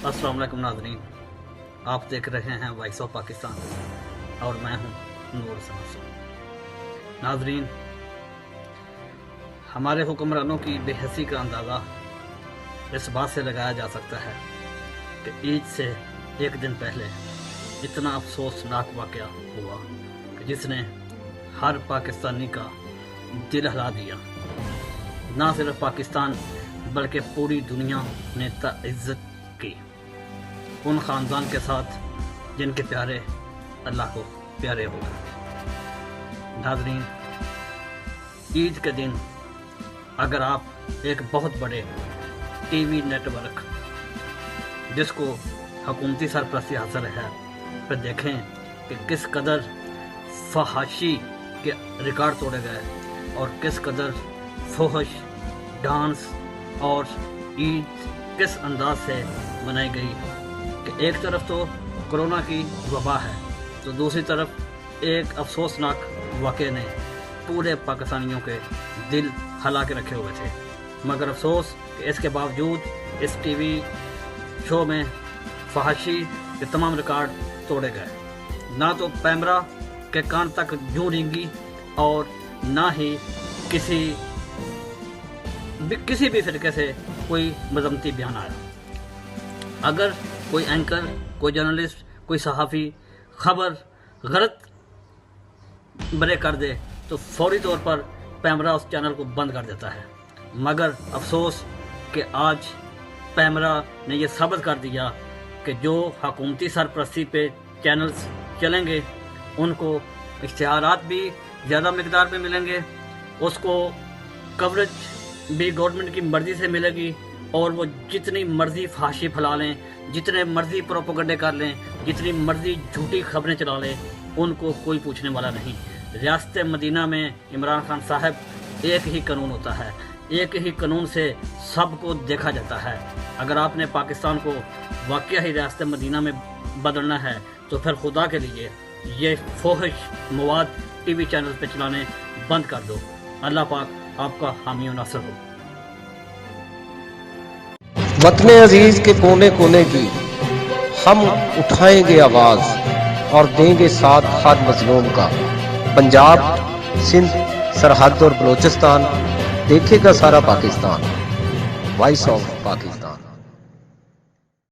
अस्सलाम वालेकुम नाज़रीन, आप देख रहे हैं वॉइस ऑफ पाकिस्तान और मैं हूं नूर समसो। नाज़रीन, हमारे हुक्मरानों की बेहसी का अंदाज़ा इस बात से लगाया जा सकता है कि ईद से एक दिन पहले इतना अफसोसनाक वाक़या हुआ कि जिसने हर पाकिस्तानी का दिल हिला दिया। ना सिर्फ पाकिस्तान बल्कि पूरी दुनिया ने ताइज़्ज़त की उन ख़ानदान के साथ जिनके प्यारे अल्लाह को प्यारे हो गए। नाज़रीन, ईद के दिन अगर आप एक बहुत बड़े टीवी नेटवर्क जिसको हुकूमती सरपरस्ती हासिल है पर देखें कि किस कदर फहाशी के रिकॉर्ड तोड़े गए और किस कदर फहश डांस और ईद किस अंदाज से मनाई गई कि एक तरफ तो कोरोना की वबा है तो दूसरी तरफ एक अफसोसनाक वाक़े ने पूरे पाकिस्तानियों के दिल हिला के रखे हुए थे। मगर अफसोस कि इसके बावजूद इस टीवी शो में फहाशी के तमाम रिकॉर्ड तोड़े गए। ना तो पैमरा के कान तक जूं रेंगी और ना ही किसी भी फिरके से कोई मजम्मती बयान आया। अगर कोई एंकर, कोई जर्नलिस्ट, कोई सहाफ़ी खबर गलत बरे कर दे तो फौरी तौर पर पैमरा उस चैनल को बंद कर देता है। मगर अफसोस कि आज पैमरा ने यह साबित कर दिया कि जो हुकूमती सरपरस्ती पे चैनल्स चलेंगे उनको इश्तिहारात भी ज़्यादा मिकदार में मिलेंगे, उसको कवरेज भी गवर्नमेंट की मर्ज़ी से मिलेगी और वो जितनी मर्ज़ी फाशी फैला लें, जितने मर्ज़ी प्रोपेगेंडे कर लें, जितनी मर्ज़ी झूठी खबरें चला लें, उनको कोई पूछने वाला नहीं। रियासत मदीना में इमरान खान साहब एक ही कानून होता है, एक ही कानून से सबको देखा जाता है। अगर आपने पाकिस्तान को वाकई ही रियासत मदीना में बदलना है तो फिर खुदा के लिए ये फोहिश मवाद टीवी चैनल पे चलाने बंद कर दो। अल्लाह पाक आपका हामी और नासर हो। वतन अजीज के कोने कोने की हम उठाएंगे आवाज और देंगे साथ हर मजलूम का। पंजाब, सिंध, सरहद और बलोचिस्तान देखेगा सारा पाकिस्तान। Voice of Pakistan.